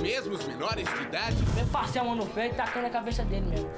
Mesmo os menores de idade? Meu parceiro, mano, feio, tacando na cabeça dele mesmo.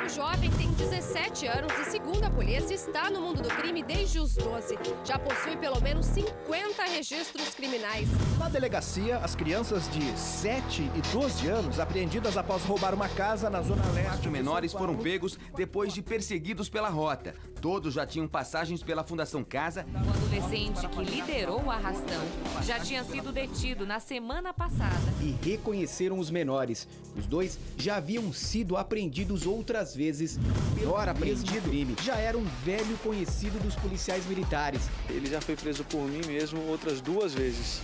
O jovem tem 17 anos e, segundo a polícia, está no mundo do crime desde os 12. Já possui pelo menos 50 registros criminais. Na delegacia, as crianças de 7 e 12 anos apreendidas após roubar uma casa na zona leste. 4 menores foram pegos depois de perseguidos pela rota. Todos já tinham passagens pela Fundação Casa. O adolescente que liderou o arrastão já tinha sido detido na semana passada. E reconheceram os menores. Os dois já haviam sido apreendidos outras vezes. O menor apreendido crime já era um velho conhecido dos policiais militares. Ele já foi preso por mim mesmo outras 2 vezes.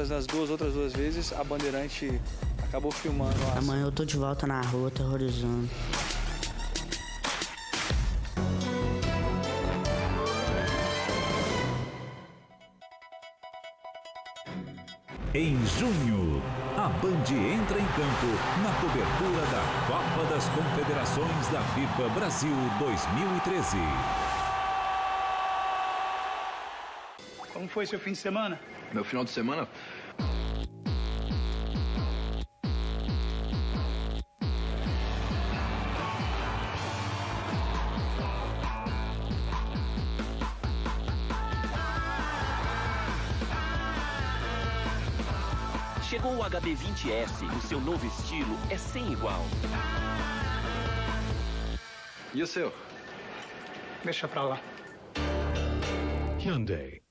Nas outras duas vezes, a Bandeirante acabou filmando. Amanhã eu tô de volta na rua, terrorizando. Em junho, a Band entra em campo na cobertura da Copa das Confederações da FIFA Brasil 2013. Como foi seu fim de semana? Meu final de semana? Chegou o HB20S, o seu novo estilo é sem igual. E o seu? Deixa pra lá. Hyundai.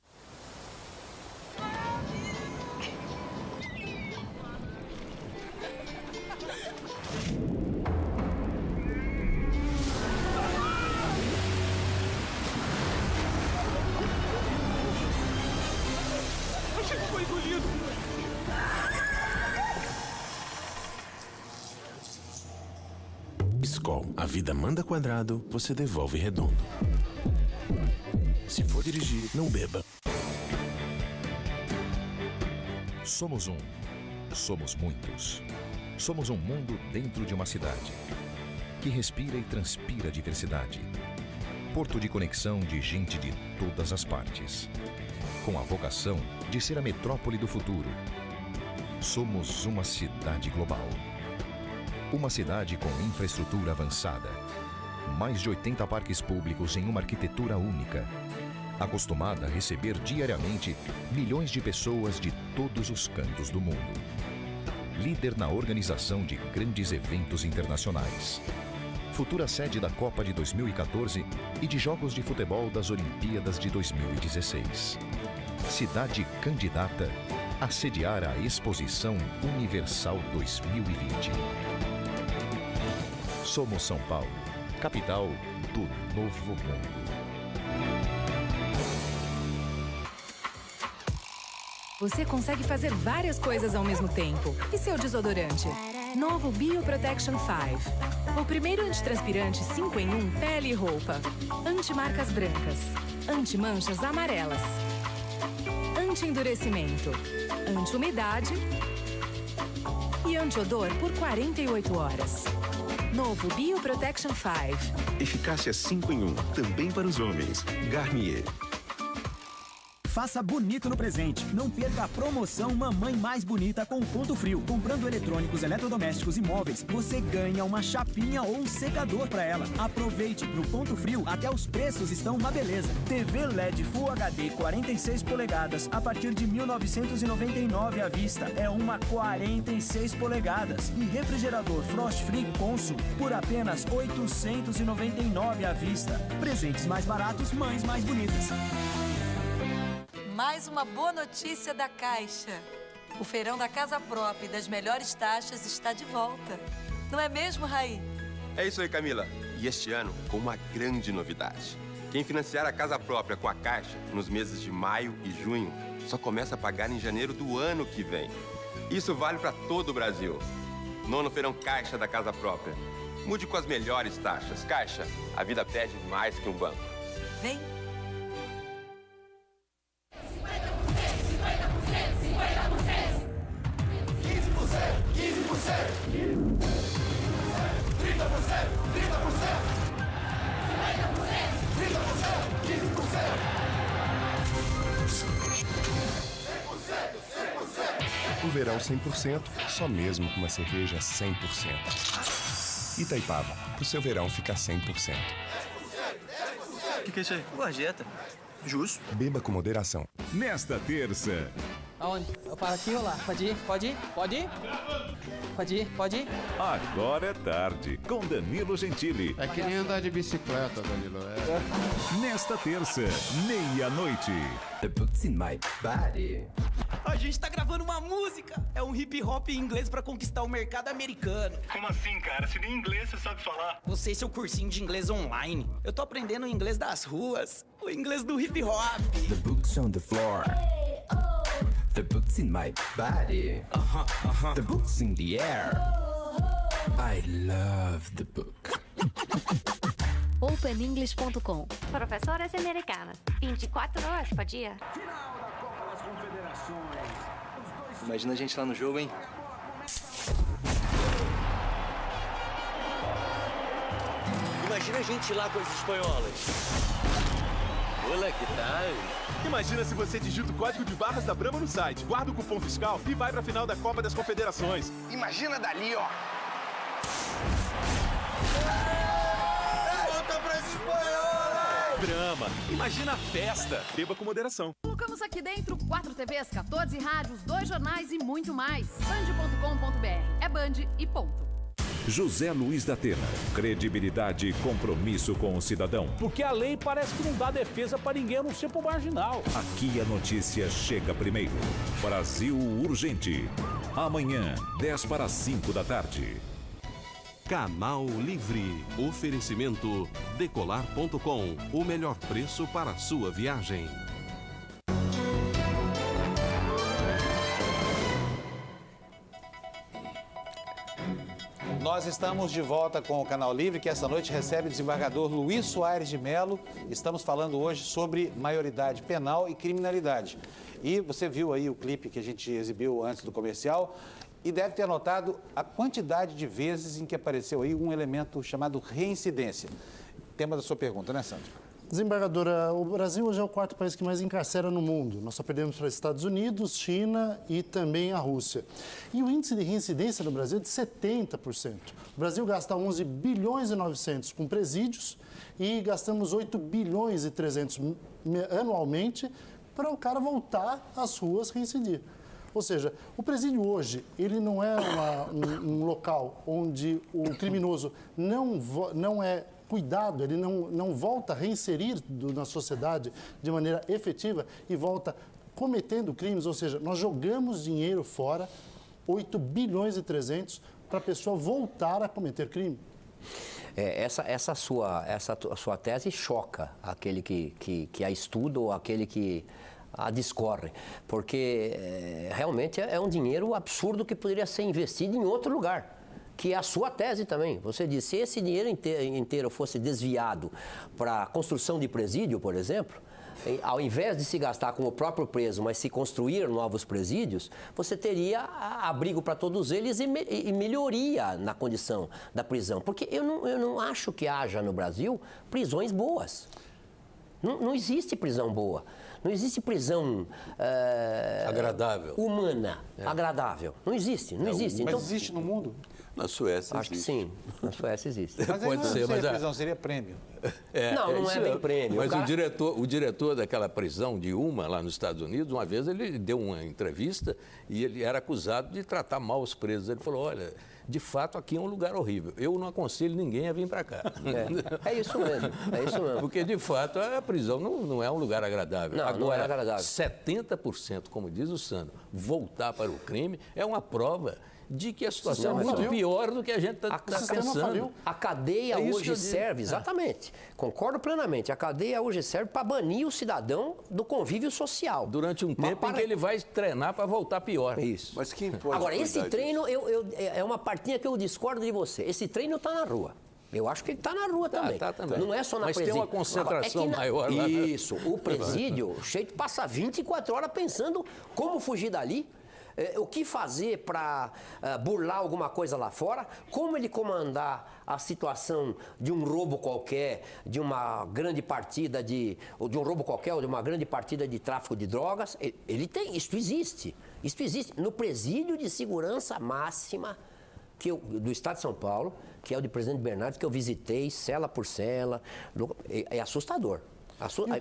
Achei que foi engolido. Skol, a vida manda quadrado, você devolve redondo. Se for dirigir, não beba. Somos um. Somos muitos. Somos um mundo dentro de uma cidade que respira e transpira diversidade. Porto de conexão de gente de todas as partes, com a vocação de ser a metrópole do futuro. Somos uma cidade global. Uma cidade com infraestrutura avançada. Mais de 80 parques públicos em uma arquitetura única. Acostumada a receber diariamente milhões de pessoas de todos os cantos do mundo. Líder na organização de grandes eventos internacionais. Futura sede da Copa de 2014 e de Jogos de Futebol das Olimpíadas de 2016. Cidade candidata a sediar a Exposição Universal 2020. Somos São Paulo, capital do novo mundo. Você consegue fazer várias coisas ao mesmo tempo. E seu desodorante? Novo Bioprotection 5. O primeiro antitranspirante 5 em 1 pele e roupa. Antimarcas brancas. Antimanchas amarelas. Anti-endurecimento. Anti-umidade. E anti-odor por 48 horas. Novo Bioprotection 5. Eficácia 5 em 1, também para os homens. Garnier. Faça bonito no presente. Não perca a promoção Mamãe Mais Bonita com o Ponto Frio. Comprando eletrônicos, eletrodomésticos e móveis, você ganha uma chapinha ou um secador para ela. Aproveite, no Ponto Frio até os preços estão uma beleza. TV LED Full HD 46 polegadas a partir de 1.999 à vista. É uma 46 polegadas. E refrigerador Frost Free Consul por apenas 899 à vista. Presentes mais baratos, mães mais bonitas. Mais uma boa notícia da Caixa. O feirão da casa própria e das melhores taxas está de volta. Não é mesmo, Raí? É isso aí, Camila. E este ano, com uma grande novidade. Quem financiar a casa própria com a Caixa nos meses de maio e junho só começa a pagar em janeiro do ano que vem. Isso vale para todo o Brasil. Nono Feirão Caixa da Casa Própria. Mude com as melhores taxas. Caixa, a vida pede mais que um banco. Vem! 100%, 100%, 100%, 100%, 100%. O verão 100%, só mesmo com uma cerveja 100%. Itaipava, pro seu verão ficar 100%. O que é isso aí? Gorjeta. Justo. Beba com moderação. Nesta terça. Aonde? Eu paro aqui ou lá? Pode ir? Pode ir? Pode ir? Pode ir? Pode ir? Agora é tarde, com Danilo Gentili. É que nem andar de bicicleta, Danilo. Nesta terça, meia-noite. The Books in My Body. A gente tá gravando uma música. É um hip hop em inglês pra conquistar o mercado americano. Como assim, cara? Se nem inglês você sabe falar. Você e seu cursinho de inglês online. Eu tô aprendendo o inglês das ruas. O inglês do hip hop. The books on the floor. The books in my body. The books in the air. I love the book. OpenEnglish.com. Professoras americanas. 24 horas por dia. Imagina a gente lá no jogo, hein? Imagina a gente lá com as espanholas. Olá, que tal? Imagina se você digita o código de barras da Brahma no site, guarda o cupom fiscal e vai pra final da Copa das Confederações. Imagina dali, ó. Volta pra espanhola! Brahma, imagina a festa. Beba com moderação. Colocamos aqui dentro 4 TVs, 14 rádios, 2 jornais e muito mais. Band.com.br. É Band e ponto. José Luiz da Atena. Credibilidade e compromisso com o cidadão. Porque a lei parece que não dá defesa para ninguém, a não ser pro marginal. Aqui a notícia chega primeiro. Brasil Urgente. Amanhã, 4:50 da tarde. Canal Livre. Oferecimento Decolar.com. O melhor preço para a sua viagem. Nós estamos de volta com o Canal Livre, que essa noite recebe o desembargador Luiz Soares de Mello. Estamos falando hoje sobre maioridade penal e criminalidade. E você viu aí o clipe que a gente exibiu antes do comercial e deve ter notado a quantidade de vezes em que apareceu aí um elemento chamado reincidência. Tema da sua pergunta, né, Sandra? Desembargadora, o Brasil hoje é o 4º país que mais encarcera no mundo. Nós só perdemos para os Estados Unidos, China e também a Rússia. E o índice de reincidência no Brasil é de 70%. O Brasil gasta 11 bilhões e 900 com presídios e gastamos 8 bilhões e 300 anualmente para o cara voltar às ruas reincidir. Ou seja, o presídio hoje, ele não é um local onde o criminoso não é cuidado, ele não volta a reinserir na sociedade de maneira efetiva e volta cometendo crimes, ou seja, nós jogamos dinheiro fora, 8 bilhões e 300, para a pessoa voltar a cometer crime. Essa sua tese choca aquele que a estuda ou aquele que a discorre, porque realmente é um dinheiro absurdo que poderia ser investido em outro lugar. Que é a sua tese também. Você disse, se esse dinheiro inteiro fosse desviado para a construção de presídio, por exemplo, ao invés de se gastar com o próprio preso, mas se construir novos presídios, você teria abrigo para todos eles e melhoria na condição da prisão. Porque eu não acho que haja no Brasil prisões boas. Não existe prisão boa. Não existe prisão agradável, humana, agradável. Não existe, não existe. Mas existe no mundo? Na Suécia acho existe. Que sim, na Suécia existe. Mas pode ser, mas prisão seria prêmio. Não é bem prêmio. Mas o diretor daquela prisão de Uma, lá nos Estados Unidos, uma vez ele deu uma entrevista e ele era acusado de tratar mal os presos. Ele falou, olha, de fato aqui é um lugar horrível. Eu não aconselho ninguém a vir para cá. É isso mesmo, é isso mesmo. Porque de fato a prisão não é um lugar agradável. Agora, não é agradável. 70%, como diz o Sandro, voltar para o crime é uma prova de que a situação é muito pior do que a gente está pensando. A cadeia hoje serve, exatamente, concordo plenamente, a cadeia hoje serve para banir o cidadão do convívio social. Durante um tempo em que ele vai treinar para voltar pior. Isso. Mas quem pode Agora, esse treino, é uma partinha que eu discordo de você. Esse treino está na rua. Eu acho que ele está na rua também. Tá também. Não é só na presídio. Mas tem uma concentração maior lá. Isso. O presídio, o cheio passa 24 horas pensando como fugir dali. O que fazer para burlar alguma coisa lá fora, como ele comandar a situação de um roubo qualquer, de uma grande partida de um roubo qualquer ou de uma grande partida de tráfico de drogas. Ele tem, isso existe. Isso existe no presídio de segurança máxima do Estado de São Paulo, que é o de Presidente Bernardes, que eu visitei cela por cela. É assustador.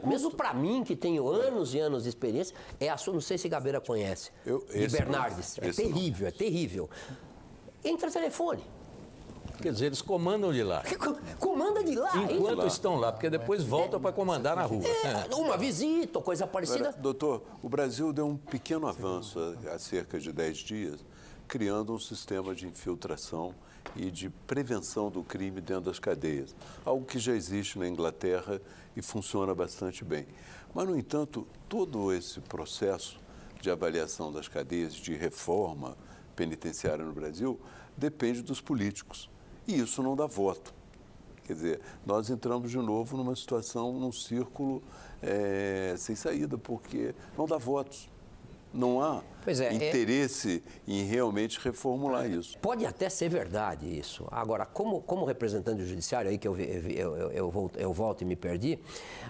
Mesmo para mim, que tenho anos e anos de experiência, não sei se Gabeira conhece, de Bernardes. É terrível, é terrível. Entra telefone. Quer dizer, eles comandam de lá. Comanda de lá. Enquanto estão lá, porque depois voltam para comandar na rua. Uma visita, coisa parecida. Agora, doutor, o Brasil deu um pequeno avanço há cerca de 10 dias, criando um sistema de infiltração e de prevenção do crime dentro das cadeias. Algo que já existe na Inglaterra e funciona bastante bem. Mas, no entanto, todo esse processo de avaliação das cadeias, de reforma penitenciária no Brasil, depende dos políticos. E isso não dá voto. Quer dizer, nós entramos de novo numa situação, num círculo sem saída, porque não dá votos. Não há interesse em realmente reformular isso. Pode até ser verdade isso. Agora, como representante do judiciário, aí que eu volto e me perdi,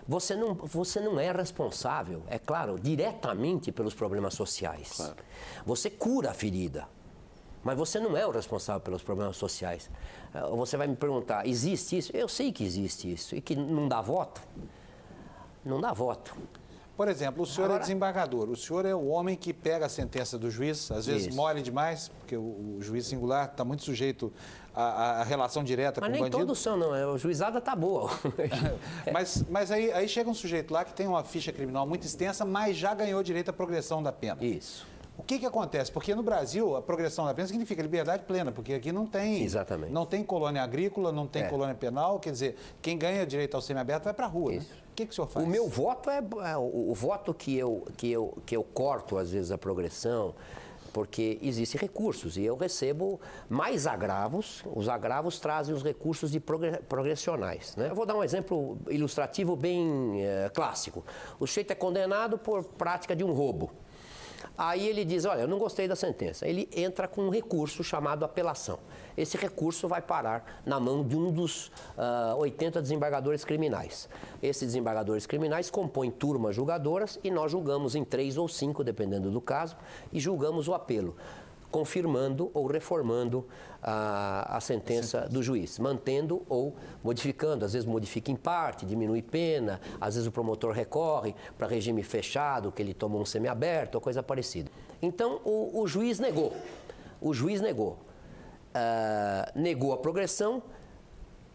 você não é responsável, é claro, diretamente pelos problemas sociais. Claro. Você cura a ferida. Mas você não é o responsável pelos problemas sociais. Você vai me perguntar, existe isso? Eu sei que existe isso. E que não dá voto? Não dá voto. Por exemplo, o senhor é desembargador. O senhor é o homem que pega a sentença do juiz, às vezes mole demais, porque o juiz singular está muito sujeito à relação direta com o bandido. Mas nem todos são, não. A juizada está boa. Mas aí chega um sujeito lá que tem uma ficha criminal muito extensa, mas já ganhou direito à progressão da pena. Isso. O que acontece? Porque no Brasil, a progressão da pena significa liberdade plena, porque aqui não tem... Exatamente. Não tem colônia agrícola, não tem colônia penal, quer dizer, quem ganha direito ao semiaberto vai para a rua. Isso. Né? O que o senhor faz? O meu voto o voto que eu corto, às vezes, a progressão, porque existem recursos e eu recebo mais agravos. Os agravos trazem os recursos de progressionais. Né? Eu vou dar um exemplo ilustrativo bem clássico. O sujeito é condenado por prática de um roubo. Aí ele diz, olha, eu não gostei da sentença. Ele entra com um recurso chamado apelação. Esse recurso vai parar na mão de um dos 80 desembargadores criminais. Esses desembargadores criminais compõem turmas julgadoras e nós julgamos em 3 ou 5, dependendo do caso, e julgamos o apelo, confirmando ou reformando a sentença do juiz, mantendo ou modificando. Às vezes modifica em parte, diminui pena, às vezes o promotor recorre para regime fechado, que ele tomou um semiaberto ou coisa parecida. Então, o juiz negou. O juiz negou. Negou a progressão,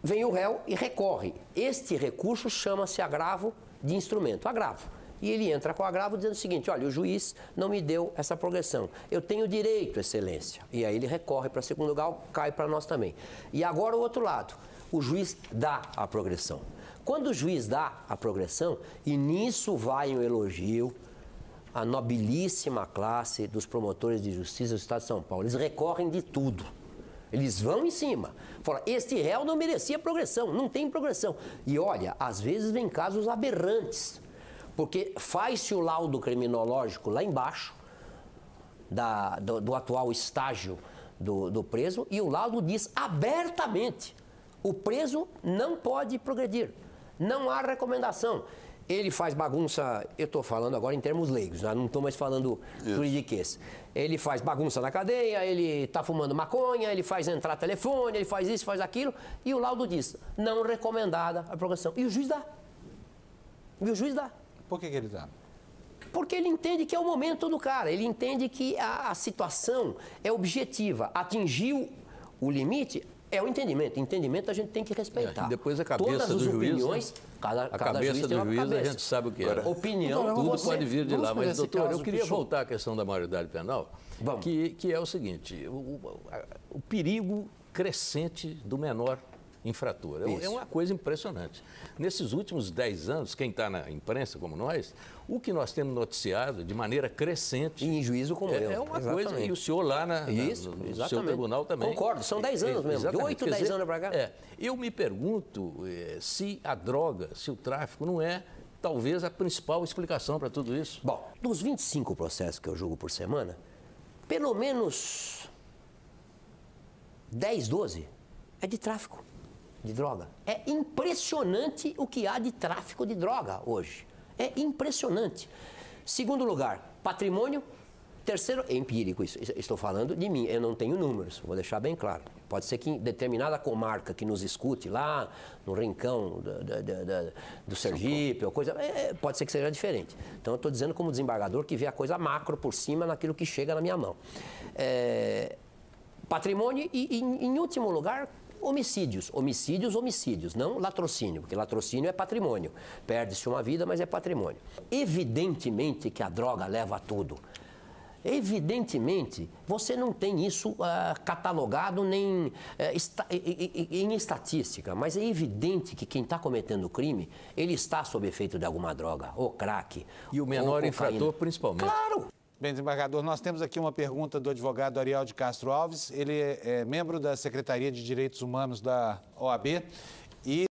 vem o réu e recorre. Este recurso chama-se agravo de instrumento, agravo. E ele entra com o agravo dizendo o seguinte, olha, o juiz não me deu essa progressão. Eu tenho direito, excelência. E aí ele recorre para segundo grau, cai para nós também. E agora o outro lado, o juiz dá a progressão. Quando o juiz dá a progressão, e nisso vai um elogio à nobilíssima classe dos promotores de justiça do Estado de São Paulo, eles recorrem de tudo. Eles vão em cima. Falam, este réu não merecia progressão, não tem progressão. E olha, às vezes vem casos aberrantes. Porque faz-se o laudo criminológico lá embaixo, do atual estágio do preso, e o laudo diz abertamente, o preso não pode progredir, não há recomendação. Ele faz bagunça, eu estou falando agora em termos leigos, não estou mais falando juridiquês. Ele faz bagunça na cadeia, ele está fumando maconha, ele faz entrar telefone, ele faz isso, faz aquilo, e o laudo diz, não recomendada a progressão. E o juiz dá. E o juiz dá. Por que ele dá? Porque ele entende que é o momento do cara, ele entende que a situação é objetiva. Atingiu o limite, é o entendimento. Entendimento a gente tem que respeitar. E depois a cabeça do juiz, cada cabeça juiz do tem uma juiz cabeça. A gente sabe o que é. Opinião, tudo pode vir de lá. Mas, doutor, eu queria voltar à questão da maioridade penal, que é o seguinte, o perigo crescente do menor infrator. É uma coisa impressionante. Nesses últimos 10 anos, quem está na imprensa como nós, o que nós temos noticiado de maneira crescente... E em juízo como eu. É uma coisa, e o senhor lá no seu tribunal também. Concordo, são 10 anos mesmo, de 8, 10 anos para cá. Eu me pergunto se a droga, se o tráfico não é, talvez, a principal explicação para tudo isso. Bom, dos 25 processos que eu julgo por semana, pelo menos 10, 12 é de tráfico de droga. É impressionante o que há de tráfico de droga hoje. É impressionante. Segundo lugar, patrimônio Terceiro, é empírico isso. Estou falando de mim, eu não tenho números, vou deixar bem claro. Pode ser que em determinada comarca que nos escute lá no rincão do Sergipe, ou coisa, pode ser que seja diferente. Então eu estou dizendo como desembargador que vê a coisa macro por cima naquilo que chega na minha mão. Patrimônio e, em último lugar, homicídios, não latrocínio, porque latrocínio é patrimônio. Perde-se uma vida, mas é patrimônio. Evidentemente que a droga leva a tudo. Evidentemente, você não tem isso catalogado nem em estatística, mas é evidente que quem está cometendo o crime, ele está sob efeito de alguma droga, ou crack. E o menor infrator, principalmente. Claro! Bem, desembargador, nós temos aqui uma pergunta do advogado Ariel de Castro Alves. Ele é membro da Secretaria de Direitos Humanos da OAB